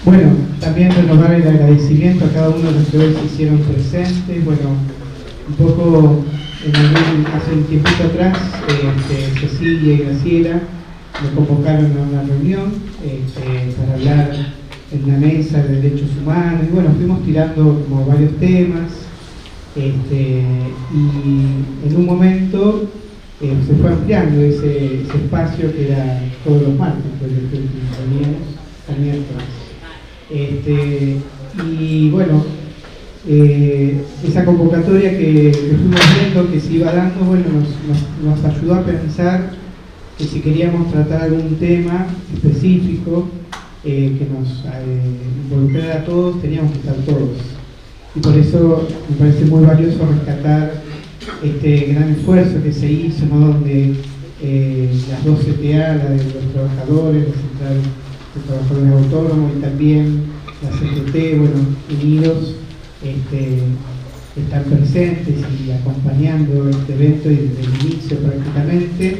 Bueno, también renovar el agradecimiento a cada uno de los que hoy se hicieron presentes. Bueno, un poco hace un tiempito atrás, Cecilia y Graciela me convocaron a una reunión para hablar en una mesa de derechos humanos. Y bueno, fuimos tirando como varios temas. Y en un momento se fue ampliando ese espacio que era todos los martes, pues desde que teníamos al miércoles. Y bueno, esa convocatoria que fuimos viendo que se iba dando, bueno, nos ayudó a pensar que si queríamos tratar algún tema específico que nos involucrara a todos, teníamos que estar todos. Y por eso me parece muy valioso rescatar este gran esfuerzo que se hizo, ¿no? Donde las dos CTA, la de los trabajadores, la Central de Trabajadores Autónomos y también la CGT, bueno, unidos, están presentes y acompañando este evento desde el inicio prácticamente.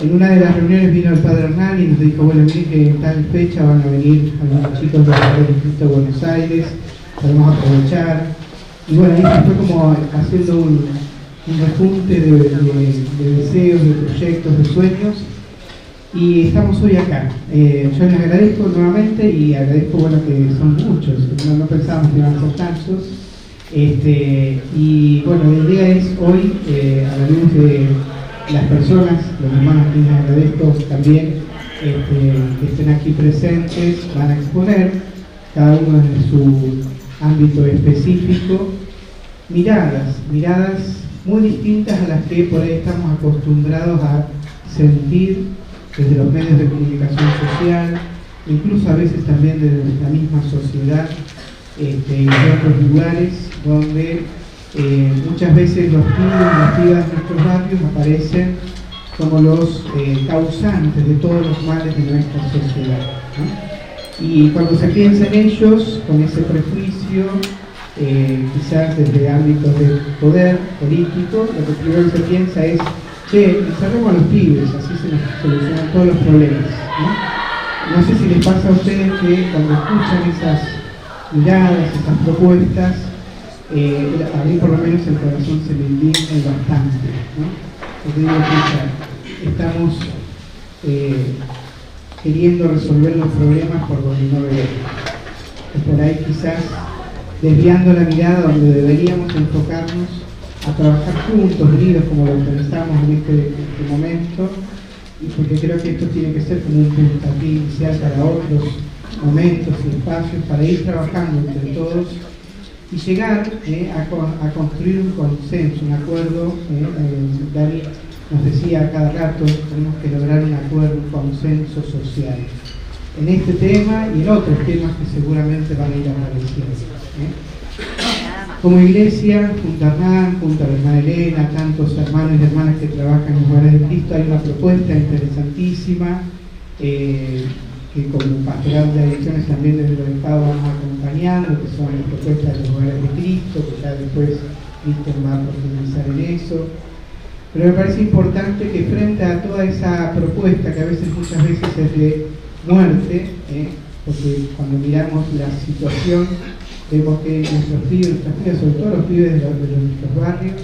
En una de las reuniones vino el padre Hernán y nos dijo, bueno, miren que en tal fecha van a venir algunos chicos de del Distrito de Buenos Aires, podemos aprovechar. Y bueno, ahí se fue como haciendo un repunte de deseos, de proyectos, de sueños. Y estamos hoy acá. Yo les agradezco nuevamente y agradezco, bueno, que son muchos, no pensábamos que iban a ser tantos. Y bueno, la idea es hoy, a la luz de las personas, los hermanos que les agradezco también que estén aquí presentes, van a exponer, cada uno desde su ámbito específico, miradas muy distintas a las que por ahí estamos acostumbrados a sentir desde los medios de comunicación social, incluso a veces también desde la misma sociedad y de otros lugares donde muchas veces los pibes y las pibas de nuestros barrios aparecen como los causantes de todos los males de nuestra sociedad, ¿no? Y cuando se piensa en ellos, con ese prejuicio, quizás desde ámbitos de poder político, lo que primero se piensa es, che, encerremos a los pibes, así se nos solucionan todos los problemas, ¿no? No sé si les pasa a ustedes que cuando escuchan esas miradas, esas propuestas, a mí por lo menos el corazón se me indigna bastante, ¿no? Porque digo, estamos queriendo resolver los problemas por donde no debemos. Y por ahí quizás desviando la mirada donde deberíamos enfocarnos a trabajar juntos, unidos, como lo pensamos en este momento, y porque creo que esto tiene que ser como un puntapié inicial para otros momentos y espacios, para ir trabajando entre todos y llegar a construir un consenso, un acuerdo. Dani nos decía a cada rato, tenemos que lograr un acuerdo, un consenso social en este tema y en otros temas que seguramente van a ir apareciendo. Como iglesia, junto a Hernán, junto a la hermana Elena, tantos hermanos y hermanas que trabajan en los hogares de Cristo, hay una propuesta interesantísima que como pastoral de adicciones también desde el Estado vamos acompañando, que son las propuestas de los hogares de Cristo, que ya después Cristian va a profundizar en eso. Pero me parece importante que frente a toda esa propuesta, que a veces, muchas veces es de muerte, porque cuando miramos la situación, vemos que nuestros pibes, nuestras pibas, sobre todo los pibes de nuestros barrios,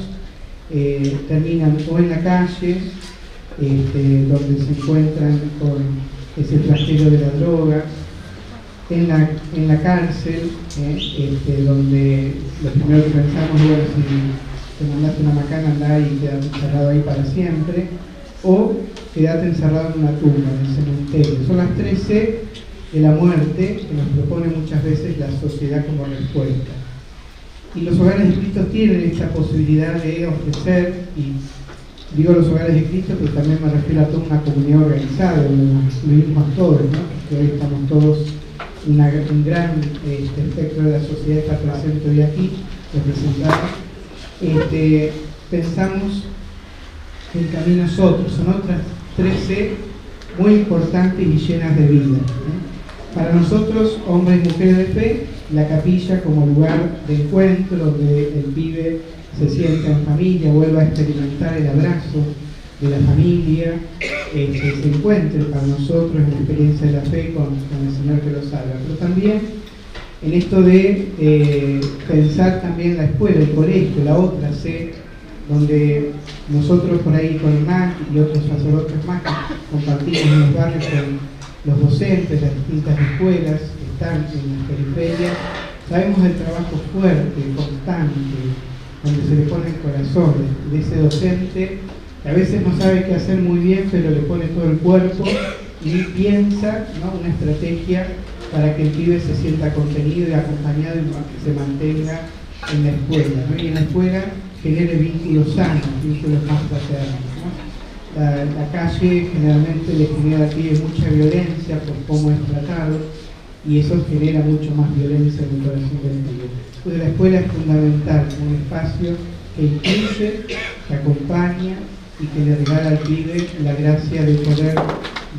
terminan o en la calle, donde se encuentran con ese flagelo de la droga, en la cárcel, donde lo primero que pensamos, bueno, si te mandaste una macana, andá y quedate encerrado ahí para siempre, o quedate encerrado en una tumba, en el cementerio. Son las 3 C de la muerte que nos propone muchas veces la sociedad como respuesta. Y los hogares de Cristo tienen esta posibilidad de ofrecer, y digo los hogares de Cristo, pero también me refiero a toda una comunidad organizada, donde nos incluimos a todos, ¿no? Que hoy estamos todos, un gran espectro de la sociedad está presente hoy aquí, representado. Pensamos que el camino es otro, son otras 13 muy importantes y llenas de vida. Para nosotros, hombres y mujeres de fe, la capilla como lugar de encuentro, donde el pibe se sienta en familia, vuelva a experimentar el abrazo de la familia, se encuentre para nosotros en la experiencia de la fe con el Señor que lo salva, pero también en esto de pensar también la escuela, el colegio, la otra C, donde nosotros por ahí con Hernán y otros sacerdotes más compartimos en los barrios con los docentes de las distintas escuelas que están en las periferias, sabemos del trabajo fuerte, constante, donde se le pone el corazón de ese docente que a veces no sabe qué hacer muy bien, pero le pone todo el cuerpo y piensa, ¿no?, una estrategia para que el pibe se sienta contenido y acompañado y que se mantenga en la escuela, ¿no? Y en la escuela genere vínculos sanos, vínculos más fraternos, ¿no? La calle generalmente le genera al pibe mucha violencia por cómo es tratado, y eso genera mucho más violencia en el corazón del pibe. Entonces la escuela es fundamental, un espacio que incluye, que acompaña y que le regala al pibe la gracia de poder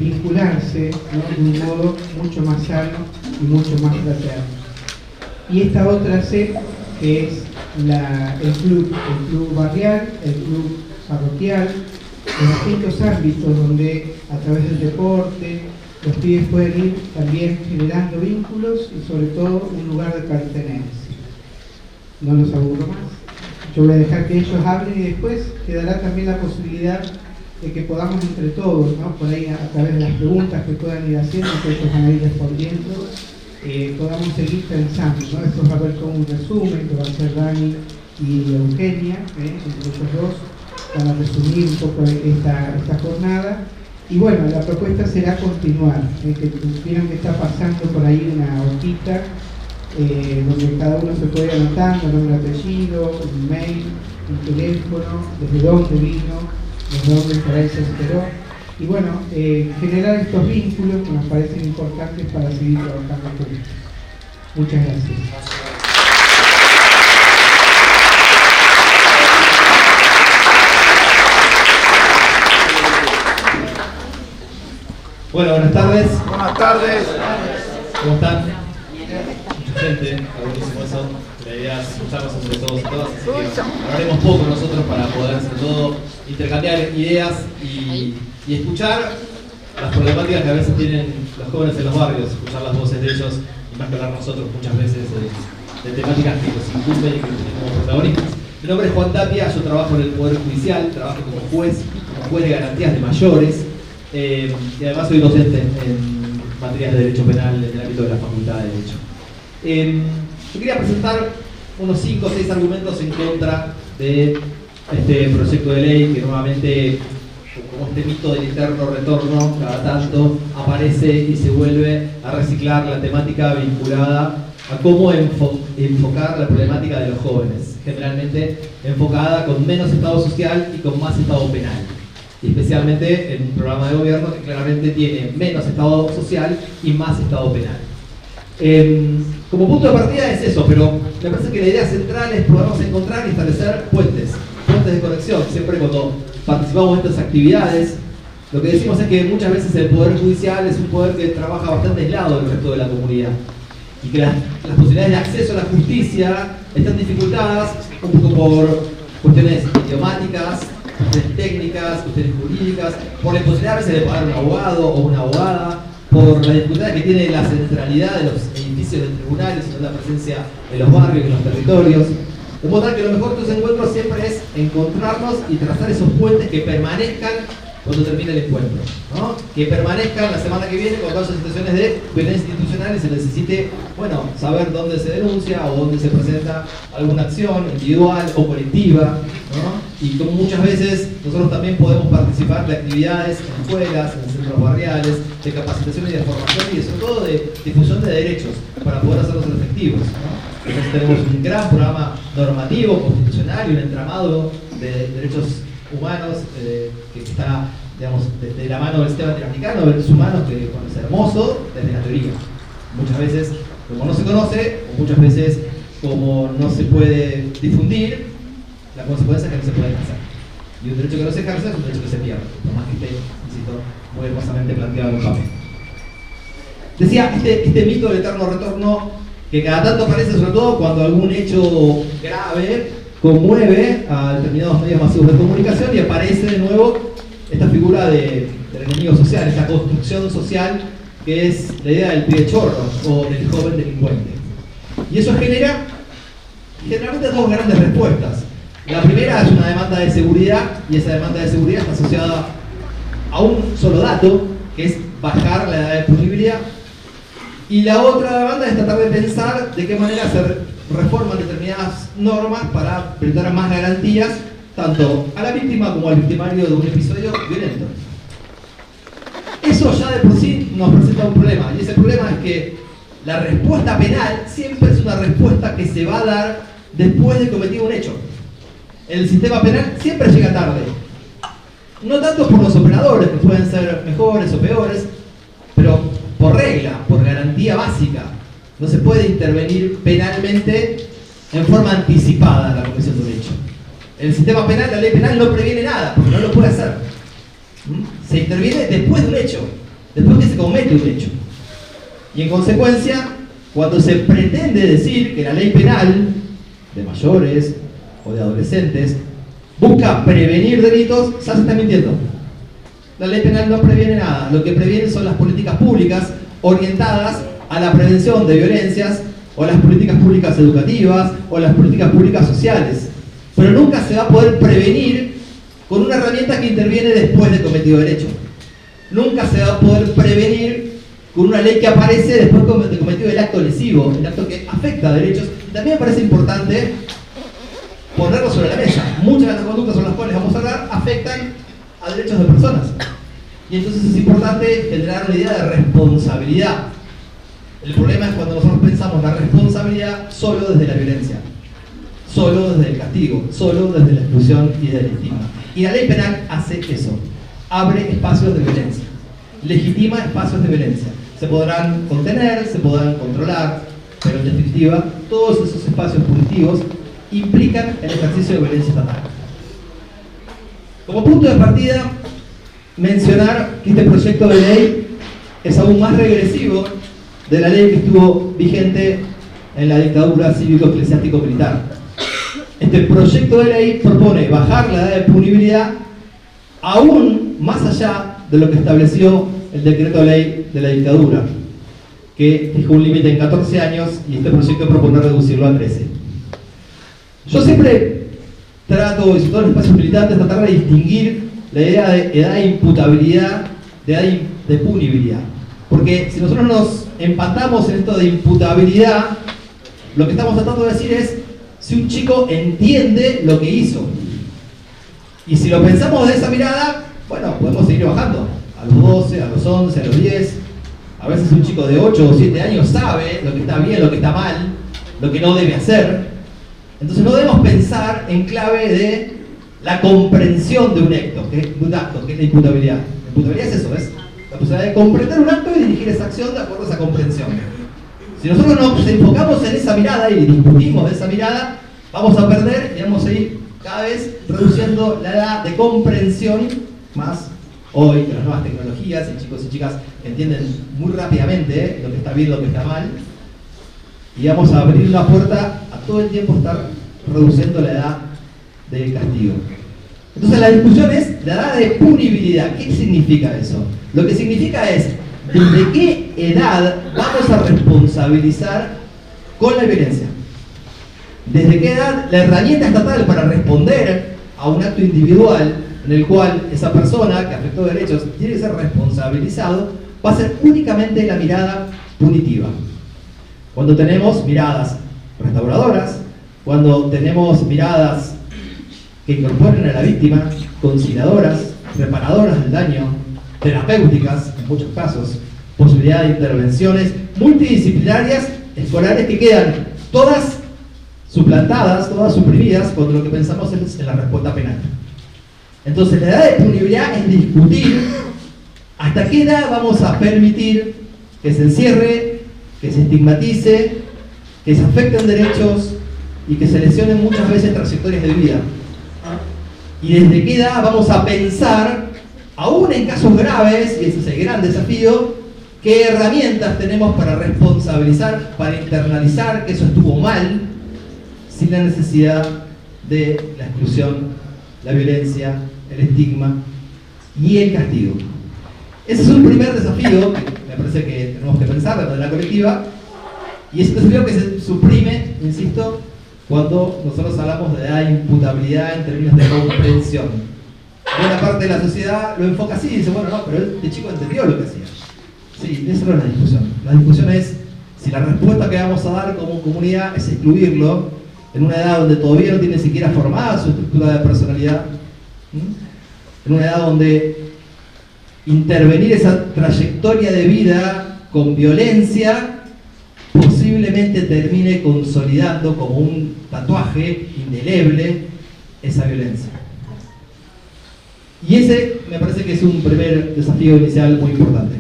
vincularse, ¿no?, de un modo mucho más sano y mucho más fraterno. Y esta otra C, que es el club barrial, el club parroquial, en distintos ámbitos donde a través del deporte los pibes pueden ir también generando vínculos y sobre todo un lugar de pertenencia. No los aburro más. Yo voy a dejar que ellos hablen y después quedará también la posibilidad de que podamos entre todos, ¿no?, por ahí a través de las preguntas que puedan ir haciendo, que ellos van a ir respondiendo, podamos seguir pensando, ¿no? Esto va a haber como un resumen que va a hacer Dani y Eugenia, entre ellos dos, van a resumir un poco esta jornada. Y bueno, la propuesta será continuar, que vieron que está pasando por ahí una hojita donde cada uno se puede ir anotando, nombre, apellido, un mail, un teléfono, desde dónde vino, desde dónde por ahí se esperó. Y bueno, generar estos vínculos que nos parecen importantes para seguir trabajando juntos. Muchas gracias. Bueno, buenas tardes. Buenas tardes. ¿Cómo están? Mucha gente, está buenísimo eso. La idea es escucharnos entre todos y todas, así que hablaremos poco nosotros para poder, sobre todo, intercambiar ideas y escuchar las problemáticas que a veces tienen los jóvenes en los barrios, escuchar las voces de ellos y más que hablar nosotros muchas veces de temáticas que los incumben y que los tienen como protagonistas. Mi nombre es Juan Tapia, yo trabajo en el Poder Judicial, trabajo como juez de garantías de mayores. Y además soy docente en materias de derecho penal en el ámbito de la Facultad de Derecho. Yo quería presentar unos 5 o 6 argumentos en contra de este proyecto de ley que nuevamente, como este mito del eterno retorno, cada tanto aparece y se vuelve a reciclar la temática vinculada a cómo enfocar la problemática de los jóvenes, generalmente enfocada con menos estado social y con más estado penal. Especialmente en un programa de gobierno que claramente tiene menos estado social y más estado penal. Como punto de partida es eso, pero me parece que la idea central es podernos encontrar y establecer puentes de conexión. Siempre cuando participamos en estas actividades, lo que decimos es que muchas veces el Poder Judicial es un poder que trabaja bastante aislado del resto de la comunidad y que las posibilidades de acceso a la justicia están dificultadas un poco por cuestiones idiomáticas, cuestiones técnicas, cuestiones jurídicas, por la imposibilidad a veces de pagar un abogado o una abogada, por la dificultad que tiene la centralidad de los edificios de tribunales, sino la presencia de los barrios y los territorios. De modo tal que lo mejor de estos encuentros siempre es encontrarnos y trazar esos puentes que permanezcan cuando termine el encuentro, ¿no? Que permanezcan la semana que viene cuando haya situaciones de violencia institucional y se necesite, bueno, saber dónde se denuncia o dónde se presenta alguna acción individual o colectiva, ¿no? Y como muchas veces nosotros también podemos participar de actividades en escuelas, en centros barriales, de capacitación y de formación y sobre todo de difusión de derechos para poder hacerlos efectivos, ¿no? Entonces tenemos un gran programa normativo, constitucional y un entramado de derechos humanos que está, digamos, de la mano del sistema interamericano de derechos humanos, que es hermoso desde la teoría. Muchas veces, como no se conoce, o muchas veces, como no se puede difundir, la consecuencia es que no se puede ejercer. Y un derecho que no se ejerce es un derecho que se pierde, por más que esté, insisto, muy hermosamente planteado en un papel. Decía, este mito del eterno retorno, que cada tanto aparece, sobre todo cuando algún hecho grave conmueve a determinados medios masivos de comunicación y aparece de nuevo esta figura del enemigo social, esta construcción social que es la idea del pibe chorro o del joven delincuente. Y eso genera generalmente dos grandes respuestas. La primera es una demanda de seguridad, y esa demanda de seguridad está asociada a un solo dato, que es bajar la edad de punibilidad. Y la otra demanda es tratar de pensar de qué manera se reforman determinadas normas para brindar más garantías tanto a la víctima como al victimario de un episodio violento. Eso ya de por sí nos presenta un problema, y ese problema es que la respuesta penal siempre es una respuesta que se va a dar después de cometido un hecho. El sistema penal siempre llega tarde. No tanto por los operadores, que pueden ser mejores o peores, pero por regla, por garantía básica. No se puede intervenir penalmente en forma anticipada en la comisión de un hecho. El sistema penal, la ley penal no previene nada, porque no lo puede hacer. Se interviene después de un hecho, después que se comete un hecho. Y en consecuencia, cuando se pretende decir que la ley penal de mayores o de adolescentes busca prevenir delitos, ya se está mintiendo. La ley penal no previene nada, lo que previene son las políticas públicas orientadas a la prevención de violencias, o las políticas públicas educativas, o las políticas públicas sociales. Pero nunca se va a poder prevenir con una herramienta que interviene después de cometido el hecho. Nunca se va a poder prevenir con una ley que aparece después de cometido el acto lesivo, el acto que afecta a derechos. Y también me parece importante ponerlo sobre la mesa. Muchas de las conductas sobre las cuales vamos a hablar afectan a derechos de personas. Y entonces es importante generar una idea de responsabilidad. El problema es cuando nosotros pensamos la responsabilidad solo desde la violencia, solo desde el castigo, solo desde la exclusión y del estigma. Y la ley penal hace eso, abre espacios de violencia, legitima espacios de violencia. Se podrán contener, se podrán controlar, pero en definitiva todos esos espacios punitivos implican el ejercicio de violencia estatal. Como punto de partida, mencionar que este proyecto de ley es aún más regresivo de la ley que estuvo vigente en la dictadura cívico-eclesiástico-militar. Este proyecto de ley propone bajar la edad de punibilidad aún más allá de lo que estableció el decreto de ley de la dictadura, que fijó un límite en 14 años, y este proyecto propone reducirlo a 13. Yo siempre trato, y sobre todo en espacios militantes, tratar de distinguir la idea de edad de imputabilidad de edad de punibilidad. Porque si nosotros nos empatamos en esto de imputabilidad, lo que estamos tratando de decir es si un chico entiende lo que hizo. Y si lo pensamos de esa mirada, bueno, podemos seguir bajando. A los 12, a los 11, a los 10. A veces un chico de 8 o 7 años sabe lo que está bien, lo que está mal, lo que no debe hacer. Entonces no debemos pensar en clave de la comprensión de un acto, que es la imputabilidad. La imputabilidad es eso, ¿ves? La posibilidad de comprender un acto y dirigir esa acción de acuerdo a esa comprensión. Si nosotros nos enfocamos en esa mirada y discutimos de esa mirada, vamos a perder y vamos a ir cada vez reduciendo la edad de comprensión, más hoy con las nuevas tecnologías, y chicos y chicas entienden muy rápidamente lo que está bien, lo que está mal, y vamos a abrir una puerta a todo el tiempo estar reduciendo la edad del castigo. Entonces la discusión es la edad de punibilidad. ¿Qué significa eso? Lo que significa es ¿desde qué edad vamos a responsabilizar con la violencia? ¿Desde qué edad la herramienta estatal para responder a un acto individual en el cual esa persona que afectó derechos tiene que ser responsabilizado va a ser únicamente la mirada punitiva? Cuando tenemos miradas restauradoras, cuando tenemos miradas que incorporen a la víctima, conciliadoras, reparadoras del daño, terapéuticas en muchos casos, posibilidad de intervenciones multidisciplinarias escolares que quedan todas suplantadas, todas suprimidas cuando lo que pensamos es en la respuesta penal. Entonces la edad de punibilidad es discutir hasta qué edad vamos a permitir que se encierre, que se estigmatice, que se afecten derechos y que se lesionen muchas veces trayectorias de vida. Y desde qué edad vamos a pensar, aún en casos graves, y ese es el gran desafío, qué herramientas tenemos para responsabilizar, para internalizar que eso estuvo mal, sin la necesidad de la exclusión, la violencia, el estigma y el castigo. Ese es un primer desafío que me parece que tenemos que pensar dentro de la colectiva, y es un desafío que se suprime, insisto, cuando nosotros hablamos de la imputabilidad en términos de comprensión. Buena parte de la sociedad lo enfoca así y dice, bueno, no, pero él de chico entendió lo que hacía. Sí, esa no es la discusión. La discusión es si la respuesta que vamos a dar como comunidad es excluirlo en una edad donde todavía no tiene siquiera formada su estructura de personalidad, en una edad donde intervenir esa trayectoria de vida con violencia posiblemente termine consolidando como un tatuaje indeleble esa violencia. Y ese me parece que es un primer desafío inicial muy importante.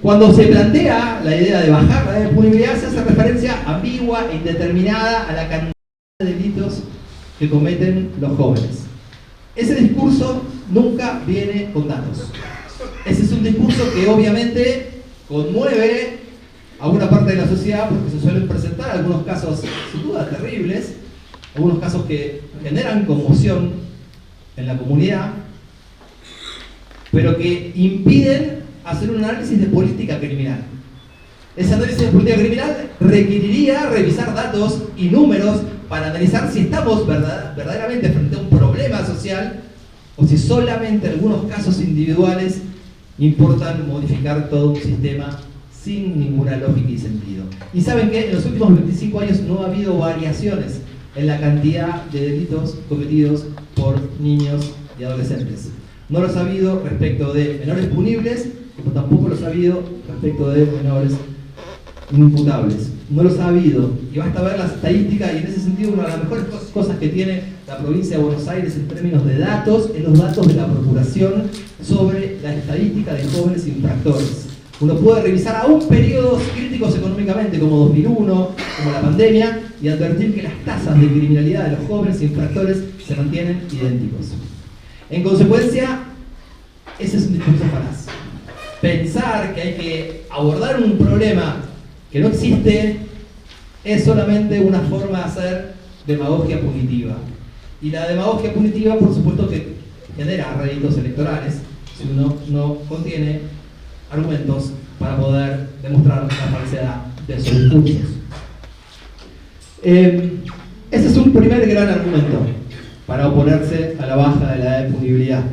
Cuando se plantea la idea de bajar la edad de punibilidad, se hace referencia ambigua e indeterminada a la cantidad de delitos que cometen los jóvenes. Ese discurso nunca viene con datos. Ese es un discurso que obviamente conmueve a una parte de la sociedad porque se suelen presentar algunos casos sin duda terribles, algunos casos que generan conmoción en la comunidad, pero que impiden hacer un análisis de política criminal. Ese análisis de política criminal requeriría revisar datos y números para analizar si estamos verdaderamente frente a un problema social o si solamente algunos casos individuales importan modificar todo un sistema sin ninguna lógica y sentido. Y saben que en los últimos 25 años no ha habido variaciones en la cantidad de delitos cometidos por niños y adolescentes. No los ha habido respecto de menores punibles, como tampoco los ha habido respecto de menores inimputables. No los ha habido. Y basta ver las estadísticas, y en ese sentido una de las mejores cosas que tiene la provincia de Buenos Aires en términos de datos es los datos de la Procuración sobre la estadística de jóvenes infractores. Uno puede revisar aún periodos críticos económicamente como 2001, como la pandemia, y advertir que las tasas de criminalidad de los jóvenes infractores se mantienen idénticos. En consecuencia, ese es un discurso falaz. Pensar que hay que abordar un problema que no existe es solamente una forma de hacer demagogia punitiva. Y la demagogia punitiva, por supuesto, que genera réditos electorales si uno no contiene argumentos para poder demostrar la falsedad de esos discursos. Ese es un primer gran argumento para oponerse a la baja de la edad de punibilidad.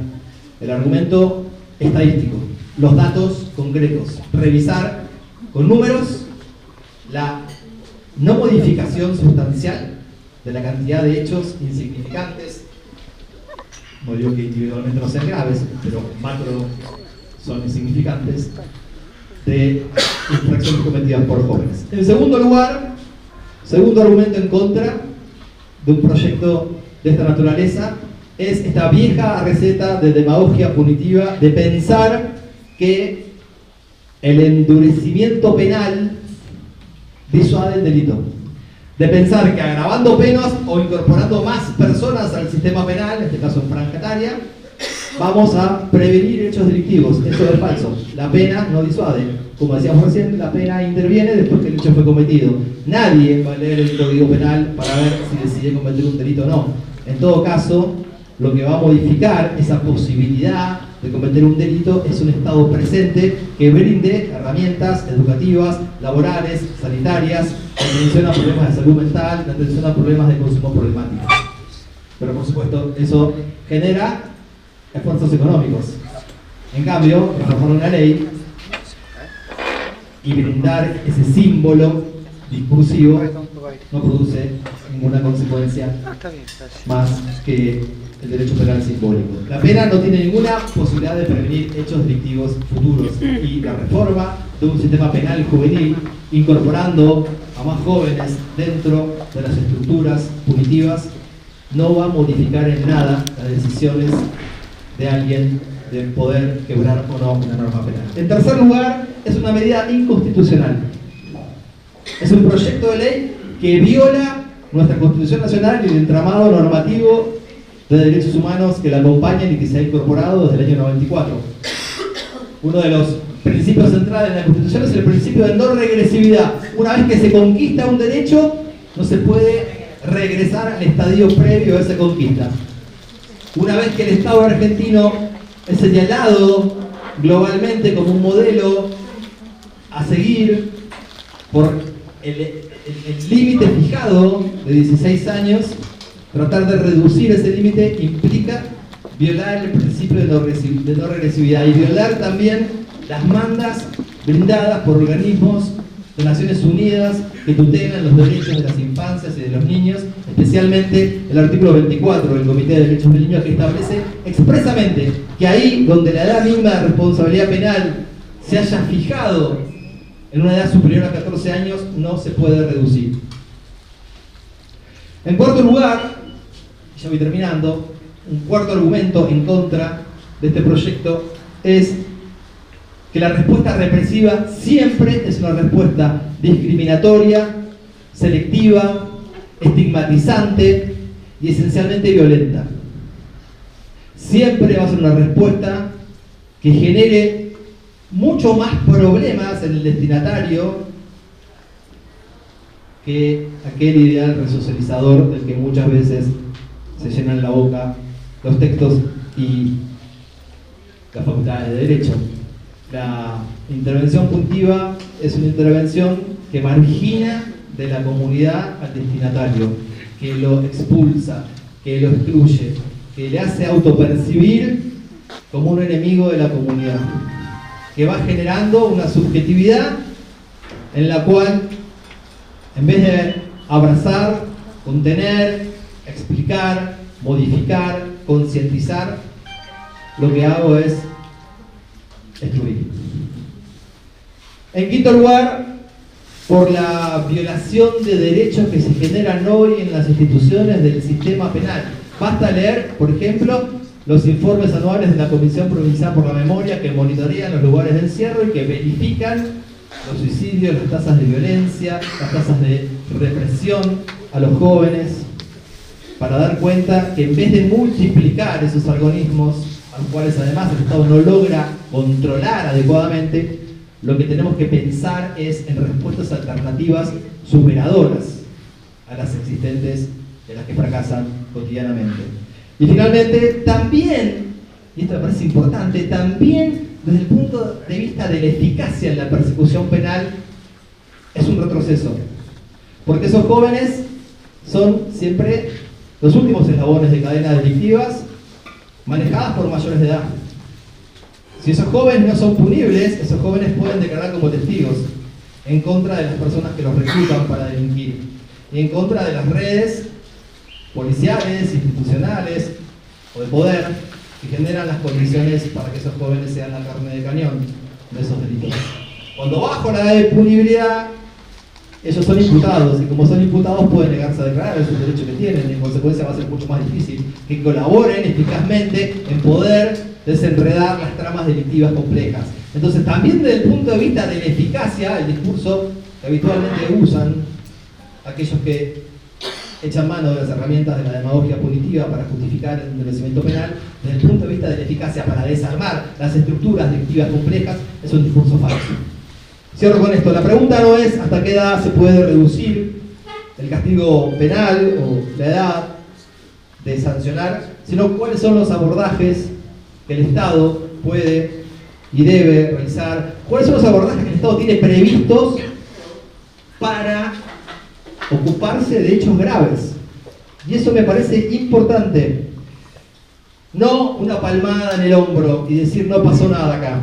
El argumento estadístico, los datos concretos, revisar con números la no modificación sustancial de la cantidad de hechos insignificantes, no digo que individualmente no sean graves, pero macro son insignificantes, de infracciones cometidas por jóvenes. En segundo lugar, segundo argumento en contra de un proyecto de esta naturaleza, es esta vieja receta de demagogia punitiva de pensar que el endurecimiento penal disuade el delito. De pensar que agravando penas o incorporando más personas al sistema penal, en este caso en franja etaria, vamos a prevenir hechos delictivos. Eso es falso. La pena no disuade. Como decíamos recién, la pena interviene después que el hecho fue cometido. Nadie va a leer el Código Penal para ver si decide cometer un delito o no. En todo caso, lo que va a modificar esa posibilidad de cometer un delito es un Estado presente que brinde herramientas educativas, laborales, sanitarias, atención a problemas de salud mental, atención a problemas de consumo problemático. Pero por supuesto, eso genera esfuerzos económicos. En cambio, reformar una ley y brindar ese símbolo discursivo no produce ninguna consecuencia más que el derecho penal simbólico. La pena no tiene ninguna posibilidad de prevenir hechos delictivos futuros, y la reforma de un sistema penal juvenil, incorporando a más jóvenes dentro de las estructuras punitivas, no va a modificar en nada las decisiones de alguien de poder quebrar o no una norma penal. En tercer lugar, es una medida inconstitucional. Es un proyecto de ley que viola nuestra Constitución Nacional y el entramado normativo de derechos humanos que la acompañan y que se ha incorporado desde el año 94. Uno de los principios centrales de la Constitución es el principio de no regresividad. Una vez que se conquista un derecho, no se puede regresar al estadio previo a esa conquista. Una vez que el Estado argentino es señalado globalmente como un modelo a seguir por el límite fijado de 16 años. Tratar de reducir ese límite implica violar el principio de no regresividad y violar también las mandas brindadas por organismos de Naciones Unidas que tutelan los derechos de las infancias y de los niños, especialmente el artículo 24 del Comité de Derechos del Niño, que establece expresamente que ahí donde la edad mínima de responsabilidad penal se haya fijado en una edad superior a 14 años, no se puede reducir. En cuarto lugar, ya voy terminando, un cuarto argumento en contra de este proyecto es que la respuesta represiva siempre es una respuesta discriminatoria, selectiva, estigmatizante y esencialmente violenta. Siempre va a ser una respuesta que genere mucho más problemas en el destinatario que aquel ideal resocializador del que muchas veces se llenan la boca los textos y las facultades de derecho. La intervención punitiva es una intervención que margina de la comunidad al destinatario, que lo expulsa, que lo excluye, que le hace autopercibir como un enemigo de la comunidad, que va generando una subjetividad en la cual, en vez de abrazar, contener, explicar, modificar, concientizar, lo que hago es excluir. En quinto lugar, por la violación de derechos que se generan hoy en las instituciones del sistema penal. Basta leer, por ejemplo, los informes anuales de la Comisión Provincial por la Memoria, que monitorean los lugares de encierro y que verifican los suicidios, las tasas de violencia, las tasas de represión a los jóvenes, para dar cuenta que en vez de multiplicar esos organismos, a los cuales además el Estado no logra controlar adecuadamente, lo que tenemos que pensar es en respuestas alternativas superadoras a las existentes, de las que fracasan cotidianamente. Y finalmente, también, y esto me parece importante, también desde el punto de vista de la eficacia en la persecución penal, es un retroceso. Porque esos jóvenes son siempre los últimos eslabones de cadenas delictivas manejadas por mayores de edad. Si esos jóvenes no son punibles, esos jóvenes pueden declarar como testigos en contra de las personas que los reclutan para delinquir y en contra de las redes policiales, institucionales o de poder que generan las condiciones para que esos jóvenes sean la carne de cañón de esos delitos. Cuando bajo la edad de punibilidad, ellos son imputados y como son imputados pueden negarse a declarar, es un derecho que tienen y en consecuencia va a ser mucho más difícil que colaboren eficazmente en poder desenredar las tramas delictivas complejas. Entonces también desde el punto de vista de la eficacia, el discurso que habitualmente usan aquellos que echan mano de las herramientas de la demagogia punitiva para justificar el endurecimiento penal, desde el punto de vista de la eficacia para desarmar las estructuras delictivas complejas, es un discurso falso. Cierro con esto. La pregunta no es hasta qué edad se puede reducir el castigo penal o la edad de sancionar, sino cuáles son los abordajes que el Estado puede y debe realizar, cuáles son los abordajes que el Estado tiene previstos para ocuparse de hechos graves. Y eso me parece importante. No una palmada en el hombro y decir no pasó nada acá,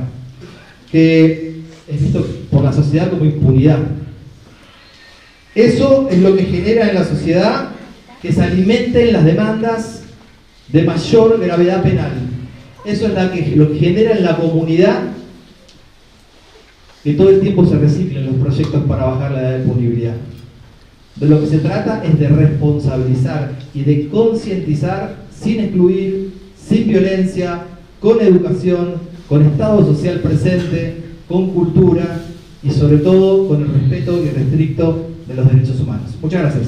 que es visto por la sociedad como impunidad. Eso es lo que genera en la sociedad que se alimenten las demandas de mayor gravedad penal. Eso es lo que genera en la comunidad que todo el tiempo se reciclen los proyectos para bajar la edad de punibilidad. De lo que se trata es de responsabilizar y de concientizar sin excluir, sin violencia, con educación, con Estado social presente, con cultura y sobre todo con el respeto irrestricto de los derechos humanos. Muchas gracias.